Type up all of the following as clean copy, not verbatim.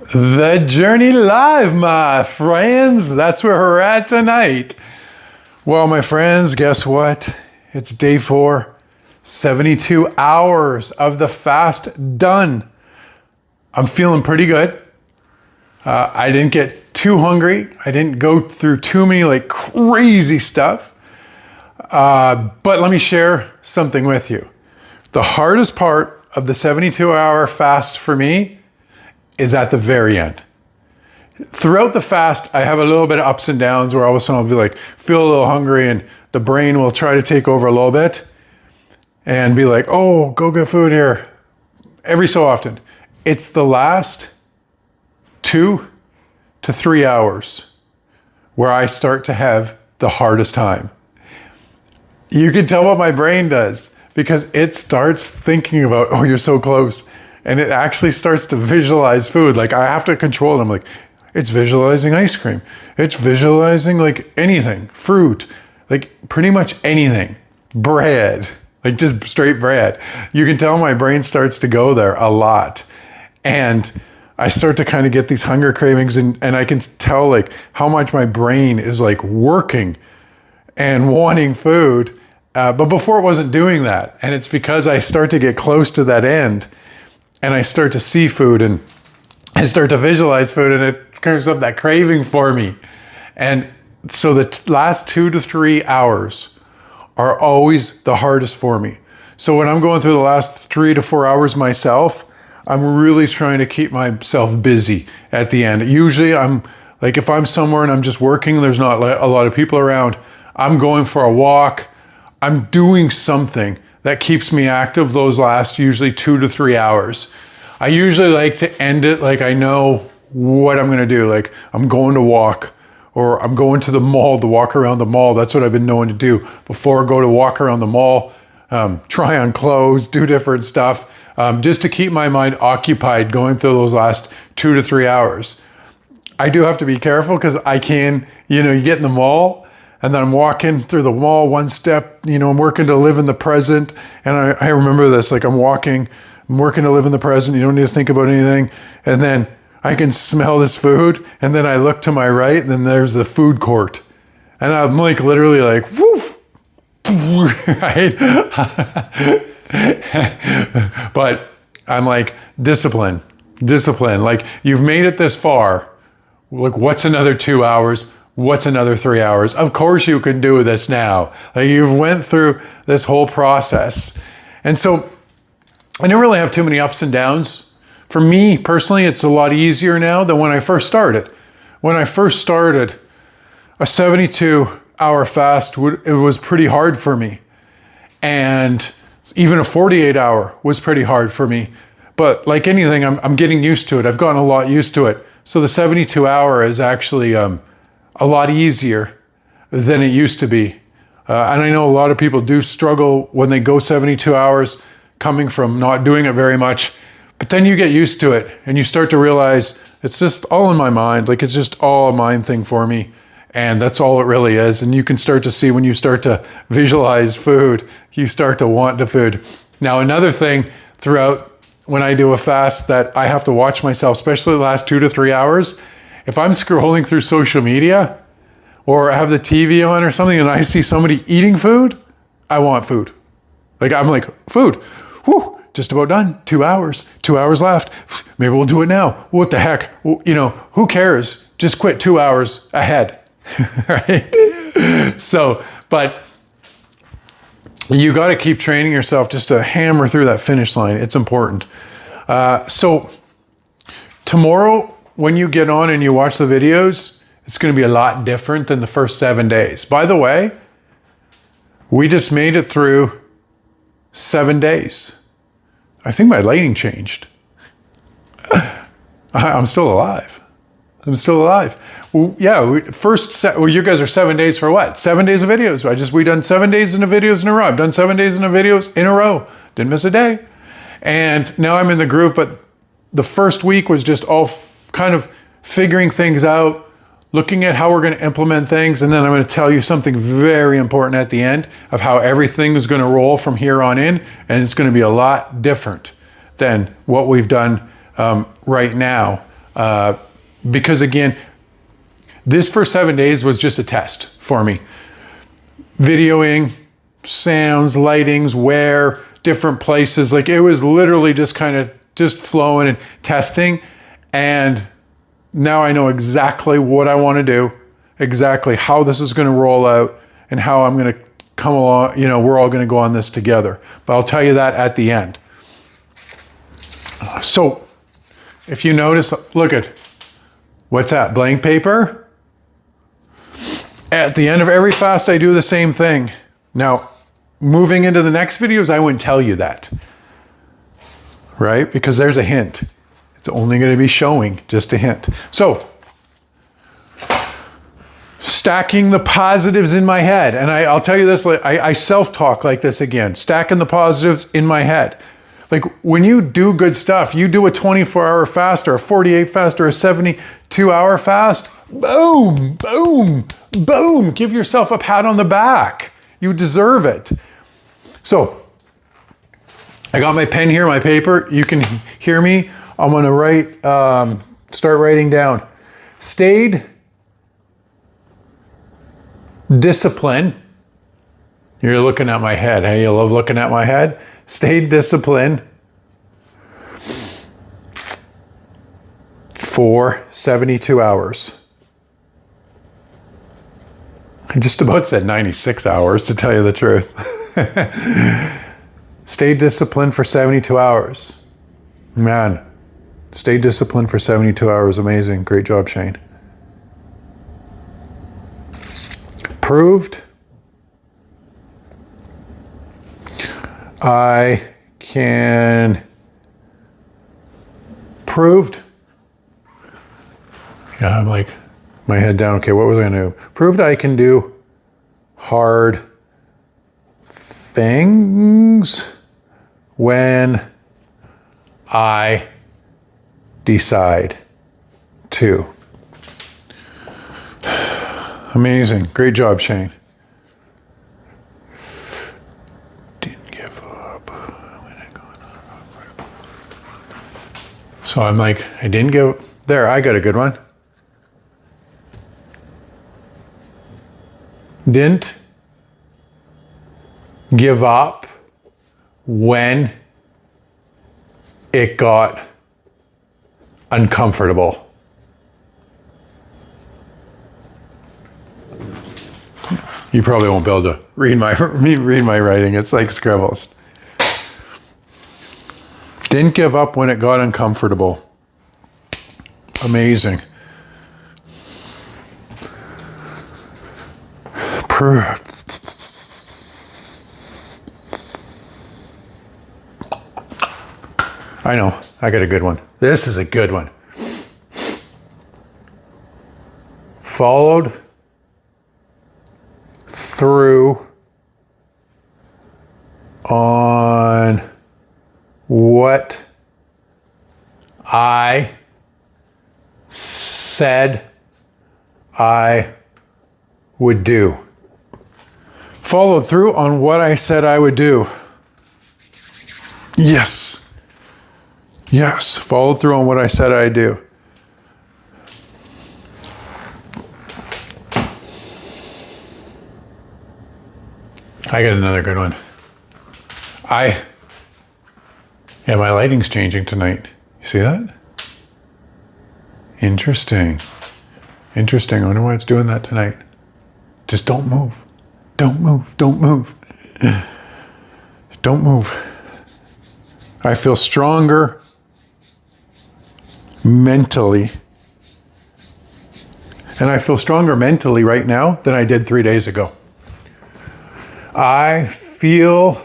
The Journey Live, my friends. That's where we're at tonight. Well, my friends, guess what? It's day 4, 72 hours of the fast done. I'm feeling pretty good. I didn't get too hungry. I didn't go through too many crazy stuff. But let me share something with you. The hardest part of the 72-hour fast for me is at the very end. Throughout the fast, I have a little bit of ups and downs where all of a sudden I'll be feel a little hungry and the brain will try to take over a little bit and be like, oh, go get food here. Every so often. It's the last 2 to 3 hours where I start to have the hardest time. You can tell what my brain does because it starts thinking about, oh, you're so close. And it actually starts to visualize food. I have to control it. I'm it's visualizing ice cream. It's visualizing anything, fruit, pretty much anything, bread, just straight bread. You can tell my brain starts to go there a lot. And I start to kind of get these hunger cravings and I can tell how much my brain is working and wanting food. But before it wasn't doing that. And it's because I start to get close to that end and I start to see food and I start to visualize food and it comes up that craving for me. And so the last 2 to 3 hours are always the hardest for me. So when I'm going through the last 3 to 4 hours myself, I'm really trying to keep myself busy at the end. Usually I'm if I'm somewhere and I'm just working, there's not a lot of people around, I'm going for a walk. I'm doing something that keeps me active those last usually 2 to 3 hours. I usually like to end it I know what I'm gonna do. I'm going to walk or I'm going to the mall to walk around the mall. That's what I've been known to do before I go to walk around the mall, try on clothes, do different stuff, just to keep my mind occupied going through those last 2 to 3 hours. I do have to be careful because I can, you get in the mall and then I'm walking through the mall one step, I'm working to live in the present. And I remember this, I'm working to live in the present. You don't need to think about anything. And then I can smell this food. And then I look to my right and then there's the food court. And I'm literally woof. Right? But I'm discipline. You've made it this far. What's another 2 hours? What's another 3 hours? Of course you can do this now. You've went through this whole process. And so I don't really have too many ups and downs. For me personally, it's a lot easier now than when I first started. When I first started, a 72-hour fast, it was pretty hard for me. And even a 48-hour was pretty hard for me. But like anything, I'm getting used to it. I've gotten a lot used to it. So the 72-hour is actually a lot easier than it used to be. And I know a lot of people do struggle when they go 72 hours coming from not doing it very much, but then you get used to it and you start to realize it's just all in my mind. It's just all a mind thing for me. And that's all it really is. And you can start to see when you start to visualize food, you start to want the food. Now, another thing throughout when I do a fast that I have to watch myself, especially the last 2 to 3 hours, if I'm scrolling through social media or I have the TV on or something and I see somebody eating food, I want food. I'm food. Whew, just about done. 2 hours. 2 hours left. Maybe we'll do it now. What the heck? Well, who cares? Just quit 2 hours ahead. Right? So, but you got to keep training yourself just to hammer through that finish line. It's important. So tomorrow, when you get on and you watch the videos, it's going to be a lot different than the first 7 days. By the way, we just made it through 7 days. I think my lighting changed. I'm still alive. I'm still alive. Well, yeah, you guys are 7 days for what? 7 days of videos. We done 7 days in the videos in a row. I've done 7 days in the videos in a row. Didn't miss a day. And now I'm in the groove, but the first week was just all kind of figuring things out, looking at how we're going to implement things. And then I'm going to tell you something very important at the end of how everything is going to roll from here on in. And it's going to be a lot different than what we've done right now. Because again, this for 7 days was just a test for me. Videoing, sounds, lightings, where, different places. Like it was literally just kind of just flowing and testing. And now I know exactly what I want to do, exactly how this is going to roll out and how I'm going to come along. You know, we're all going to go on this together, but I'll tell you that at the end. So if you notice, look at, what's that, blank paper? At the end of every fast, I do the same thing. Now, moving into the next videos, I wouldn't tell you that, right? Because there's a hint. It's only going to be showing just a hint. So, stacking the positives in my head. And I'll tell you this, I self-talk like this again, stacking the positives in my head. Like when you do good stuff, you do a 24-hour fast or a 48 fast or a 72-hour fast, boom, boom, boom. Give yourself a pat on the back. You deserve it. So I got my pen here, my paper. You can hear me. I'm going to write, start writing down. Stayed disciplined. You're looking at my head. Hey, you love looking at my head? Stayed disciplined for 72 hours. I just about said 96 hours to tell you the truth. Stay disciplined for 72 hours. Man, stay disciplined for 72 hours. Amazing. Great job, Shane. Proved I can, proved, yeah, I'm like, my head down. Okay, what was I going to do? Proved I can do hard things when I decide to. Amazing. Great job, Shane. Didn't give up. So I'm like, I didn't give up. There, I got a good one. Didn't give up when it got uncomfortable. You probably won't be able to read my writing. It's like scribbles. Didn't give up when it got uncomfortable. Amazing. I know, I got a good one. This is a good one. Followed through on what I said I would do. Followed through on what I said I would do. Yes. Yes. Followed through on what I said I'd do. I got another good one. Yeah, my lighting's changing tonight. You see that? Interesting. Interesting. I wonder why it's doing that tonight. Just don't move. Don't move. Don't move. Don't move. I feel stronger mentally. And I feel stronger mentally right now than I did 3 days ago. I feel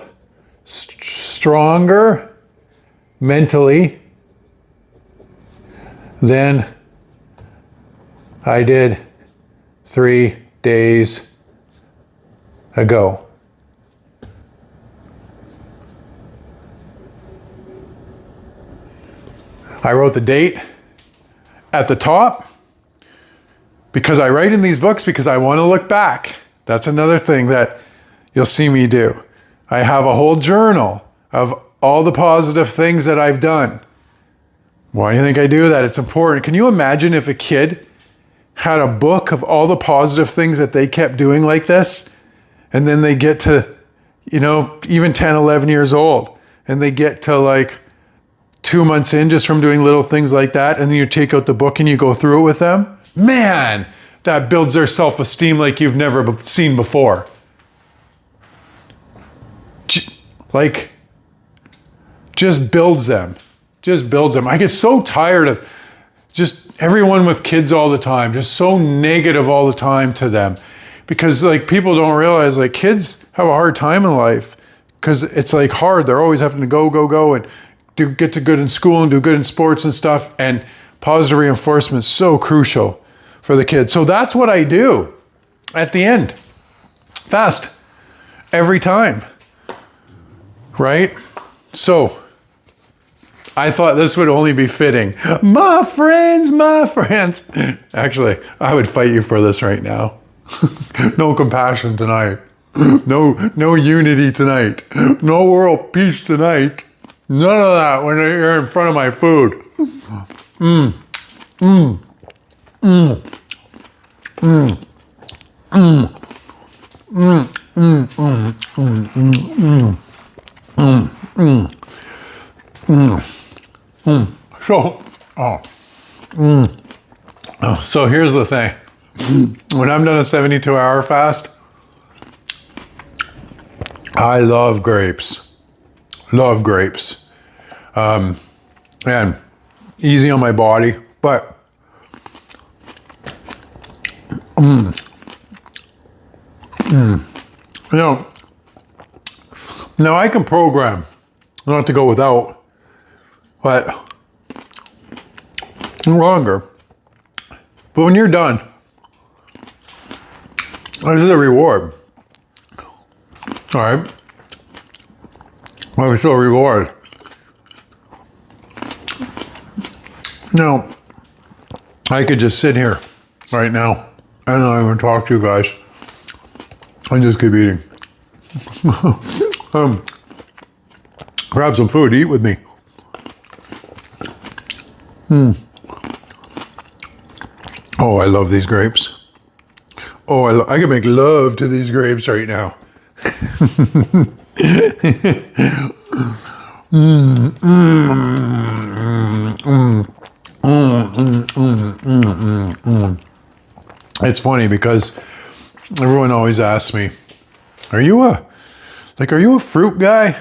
stronger mentally than I did 3 days ago. I wrote the date at the top because I write in these books because I want to look back. That's another thing that you'll see me do. I have a whole journal of all the positive things that I've done. Why do you think I do that? It's important. Can you imagine if a kid had a book of all the positive things that they kept doing like this, and then they get to, even 10, 11 years old, and they get to like 2 months in just from doing little things like that, and then you take out the book and you go through it with them? Man, that builds their self-esteem like you've never seen before. Like, just builds them. Just builds them. I get so tired of just everyone with kids all the time, just so negative all the time to them. Because like people don't realize like kids have a hard time in life because it's like hard. They're always having to go and get to good in school and do good in sports and stuff. And positive reinforcement is so crucial for the kids. So that's what I do at the end. Fast. Every time. Right? So I thought this would only be fitting. My friends. Actually, I would fight you for this right now. No compassion tonight. No unity tonight. No world peace tonight. None of that when you're in front of my food. So here's the thing. When I'm done a 72-hour fast, I love grapes. Love grapes. And easy on my body, but now I can program not to go without, but longer. But when you're done, this is a reward. All right. It's a reward. Now, I could just sit here right now and not even talk to you guys and just keep eating. Grab some food, eat with me. Oh, I love these grapes. Oh, I can make love to these grapes right now. It's funny because everyone always asks me, are you a fruit guy?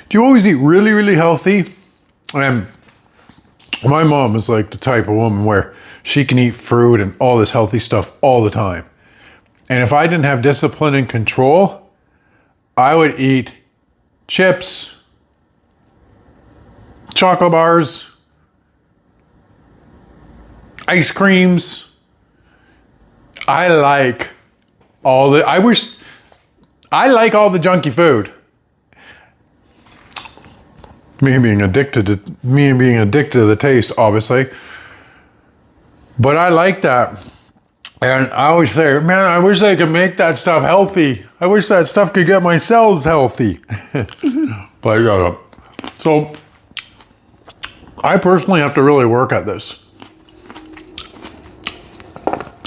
Do you always eat really, really healthy? And my mom is like the type of woman where she can eat fruit and all this healthy stuff all the time. And if I didn't have discipline and control, I would eat chips, chocolate bars, ice creams. I like all the junky food. Me being addicted to the taste, obviously. But I like that. And I always say, man, I wish I could make that stuff healthy. I wish that stuff could get my cells healthy. But so I personally have to really work at this.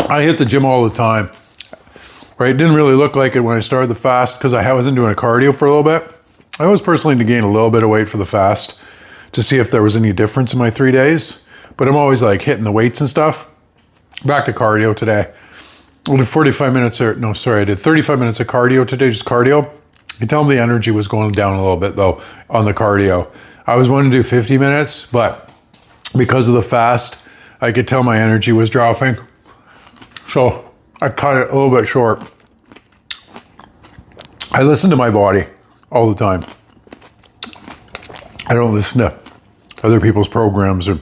I hit the gym all the time. Right? It didn't really look like it when I started the fast because I wasn't doing a cardio for a little bit. I was personally to gain a little bit of weight for the fast to see if there was any difference in my 3 days. But I'm always like hitting the weights and stuff. Back to cardio today. I did 45 minutes I did 35 minutes of cardio today, just cardio. You can tell the energy was going down a little bit though on the cardio. I was wanting to do 50 minutes, but because of the fast, I could tell my energy was dropping. So I cut it a little bit short. I listen to my body all the time. I don't listen to other people's programs or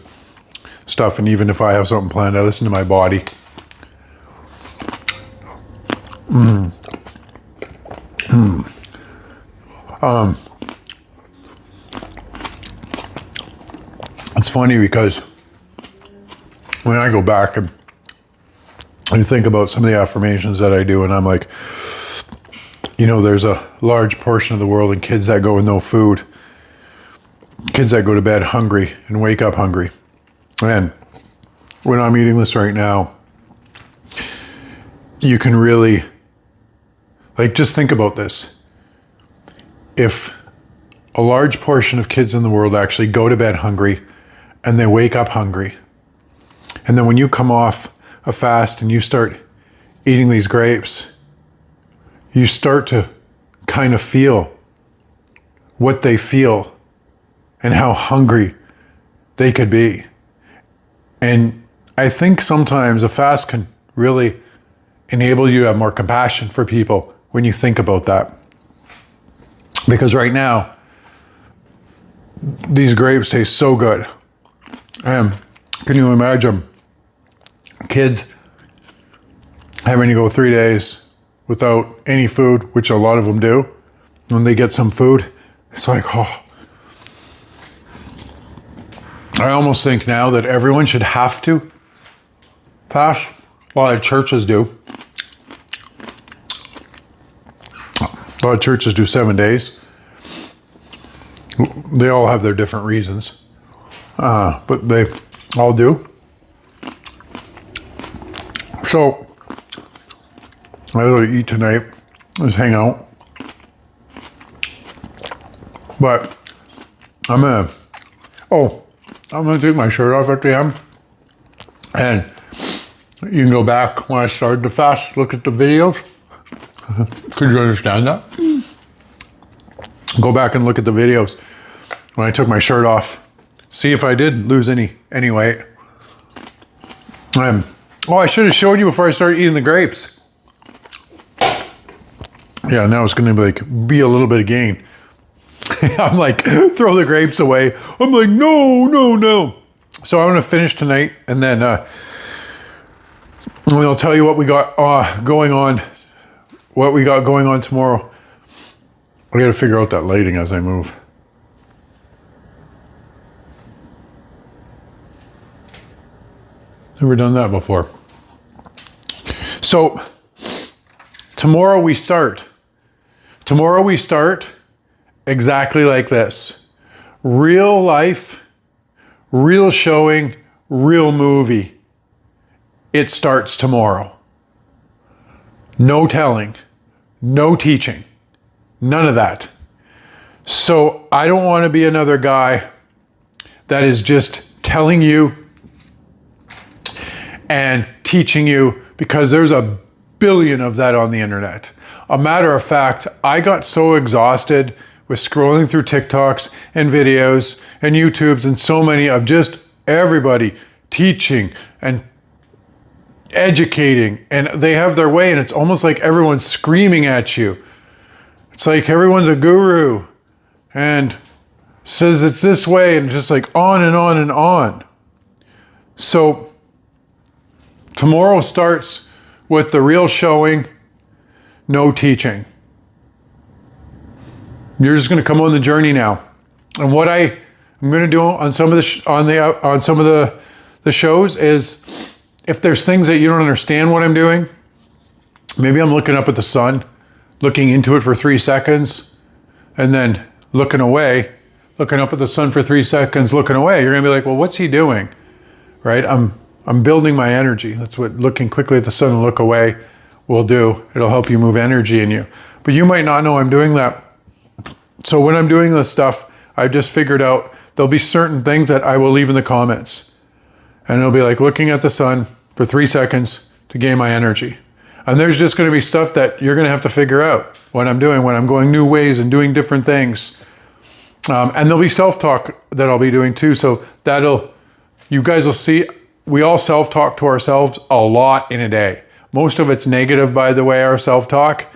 stuff, and even if I have something planned, I listen to my body. It's funny because when I go back and I think about some of the affirmations that I do, and I'm like, there's a large portion of the world and kids that go with no food. kids that go to bed hungry and wake up hungry. And when I'm eating this right now, you can really, like, just think about this. If a large portion of kids in the world actually go to bed hungry and they wake up hungry, and then when you come off a fast and you start eating these grapes, you start to kind of feel what they feel and how hungry they could be. And I think sometimes a fast can really enable you to have more compassion for people when you think about that. Because right now, these grapes taste so good. And can you imagine kids having to go 3 days without any food, which a lot of them do? When they get some food, it's like, oh. I almost think now that everyone should have to fast. A lot of churches do. A lot of churches do 7 days. They all have their different reasons, but they all do. So I really eat tonight, just hang out. But I'm gonna take my shirt off at the end, and you can go back when I started the fast, look at the videos. Could you understand that? Go back and look at the videos when I took my shirt off. See if I did lose any weight. I should have showed you before I started eating the grapes. Yeah, now it's gonna be a little bit of gain. I'm like, throw the grapes away. I'm like, no. So I'm gonna finish tonight, and then I'll tell you what we got going on. What we got going on tomorrow. I got to figure out that lighting as I move. Never done that before. So tomorrow we start. Tomorrow we start exactly like this. Real life, real showing, real movie. It starts tomorrow. No telling, no teaching, none of that. So I don't want to be another guy that is just telling you and teaching you, because there's a billion of that on the internet. A matter of fact, I got so exhausted with scrolling through TikToks and videos and YouTubes and so many of just everybody teaching and educating, and they have their way, and it's almost like everyone's screaming at you. It's like everyone's a guru and says it's this way, and just like on and on and on. So tomorrow starts with the real showing, no teaching. You're just going to come on the journey now. And what I'm going to do on some of the shows is, if there's things that you don't understand what I'm doing, maybe I'm looking up at the sun, looking into it for 3 seconds, and then looking away, looking up at the sun for 3 seconds, looking away. You're gonna be like, well, what's he doing? Right? I'm building my energy. That's what looking quickly at the sun and look away will do. It'll help you move energy in you. But you might not know I'm doing that. So when I'm doing this stuff, I've just figured out there'll be certain things that I will leave in the comments. And it'll be like looking at the sun for 3 seconds to gain my energy. And there's just going to be stuff that you're going to have to figure out what I'm doing, when I'm going new ways and doing different things. And there'll be self-talk that I'll be doing too. So you guys will see, we all self-talk to ourselves a lot in a day. Most of it's negative, by the way, our self-talk.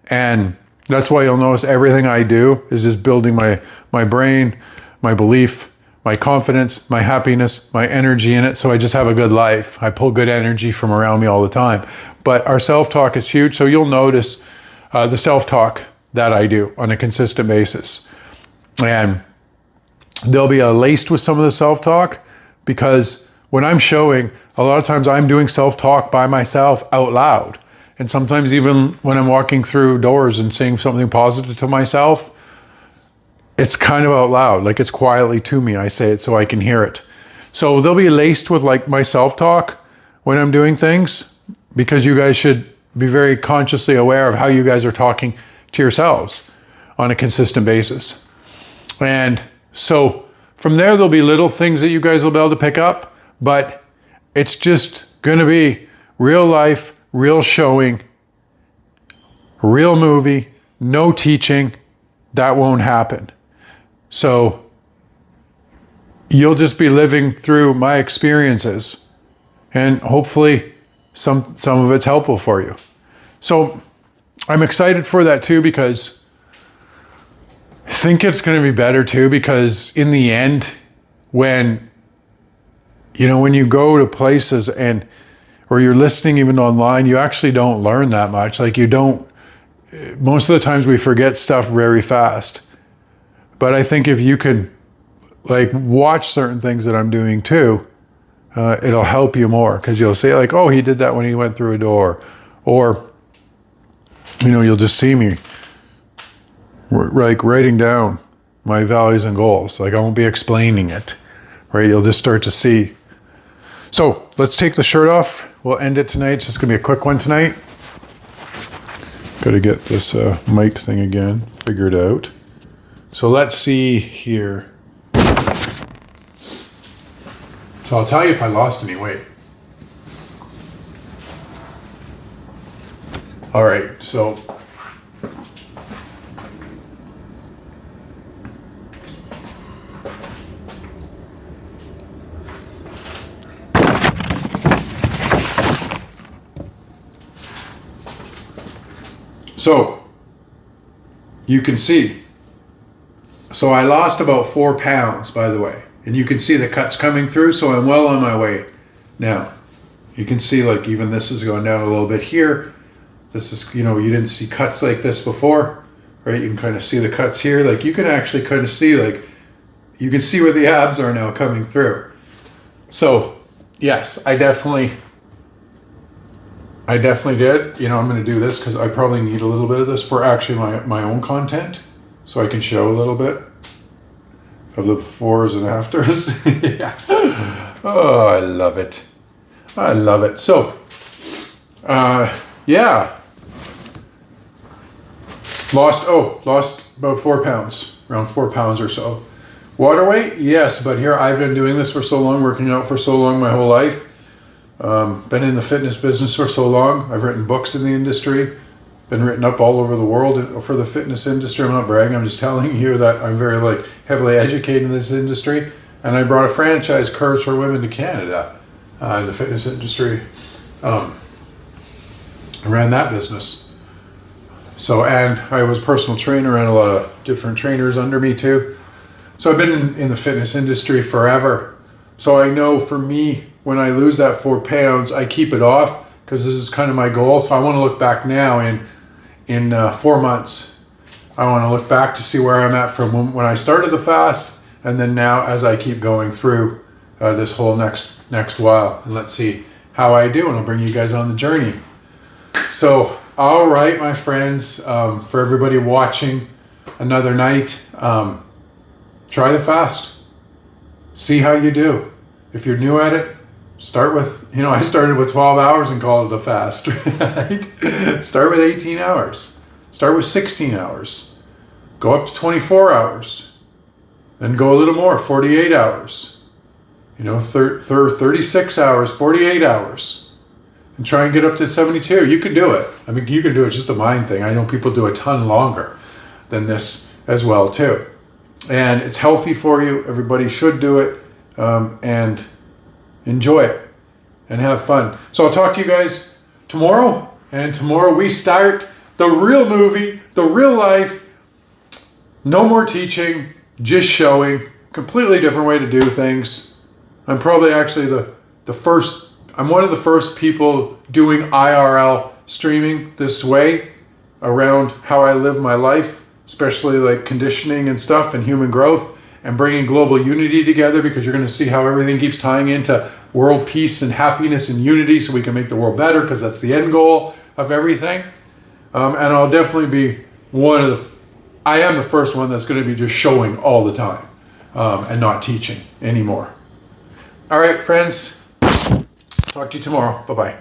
And that's why you'll notice everything I do is just building my brain, my belief, my confidence, my happiness, my energy in it. So I just have a good life. I pull good energy from around me all the time. But our self-talk is huge. So you'll notice the self-talk that I do on a consistent basis. And there'll be laced with some of the self-talk, because when I'm showing, a lot of times I'm doing self-talk by myself out loud. And sometimes even when I'm walking through doors and saying something positive to myself, it's kind of out loud, like it's quietly to me. I say it so I can hear it. So they'll be laced with like my self-talk when I'm doing things, because you guys should be very consciously aware of how you guys are talking to yourselves on a consistent basis. And so from there, there'll be little things that you guys will be able to pick up, but it's just going to be real life, real showing, real movie, no teaching. That won't happen. So you'll just be living through my experiences, and hopefully some of it's helpful for you. So I'm excited for that too, because I think it's going to be better too, because in the end, when you go to places or you're listening even online, you actually don't learn that much. Like most of the times we forget stuff very fast. But I think if you can like watch certain things that I'm doing too, it'll help you more, because you'll say like, oh, he did that when he went through a door, or you'll just see me like writing down my values and goals. Like I won't be explaining it, right? You'll just start to see. So let's take the shirt off. We'll end it tonight. It's just gonna be a quick one tonight. Got to get this mic thing again figured out. So let's see here. So I'll tell you if I lost any weight. All right, so you can see. So I lost about 4 pounds, by the way. And you can see the cuts coming through, so I'm well on my way. Now, you can see like even this is going down a little bit here. This is, you didn't see cuts like this before, right? You can kind of see the cuts here. Like you can actually kind of see, like, you can see where the abs are now coming through. So, yes, I definitely did. I'm going to do this because I probably need a little bit of this for actually my own content, so I can show a little bit of the befores and afters. Yeah. Oh, I love it. I love it. So, yeah. Lost about 4 pounds, around 4 pounds or so. Water weight, yes, but here I've been doing this for so long, working out for so long, my whole life. Been in the fitness business for so long. I've written books in the industry, been written up all over the world for the fitness industry. I'm not bragging, I'm just telling you that I'm very heavily educated in this industry. And I brought a franchise, Curves for Women, to Canada, in the fitness industry. I ran that business. So, and I was a personal trainer and a lot of different trainers under me too. So I've been in the fitness industry forever. So I know for me, when I lose that 4 pounds, I keep it off because this is kind of my goal. So I want to look back now in 4 months. I want to look back to see where I'm at from when I started the fast, and then now as I keep going through this whole next while. And let's see how I do, and I'll bring you guys on the journey. So, all right, my friends, for everybody watching another night, try the fast. See how you do. If you're new at it, start with, I started with 12 hours and called it a fast, right? Start with 18 hours. Start with 16 hours. Go up to 24 hours. Then go a little more, 48 hours. 36 hours, 48 hours. And try and get up to 72. You can do it. I mean, you can do it. It's just a mind thing. I know people do a ton longer than this as well, too. And it's healthy for you. Everybody should do it. And enjoy it. And have fun. So I'll talk to you guys tomorrow. And tomorrow we start the real movie, the real life. No more teaching, just showing. Completely different way to do things. I'm probably actually I'm one of the first people doing IRL streaming this way around how I live my life, especially like conditioning and stuff and human growth and bringing global unity together, because you're going to see how everything keeps tying into world peace and happiness and unity so we can make the world better, because that's the end goal of everything. And I'll definitely be one of I am the first one that's going to be just showing all the time and not teaching anymore. All right, friends. Talk to you tomorrow. Bye-bye.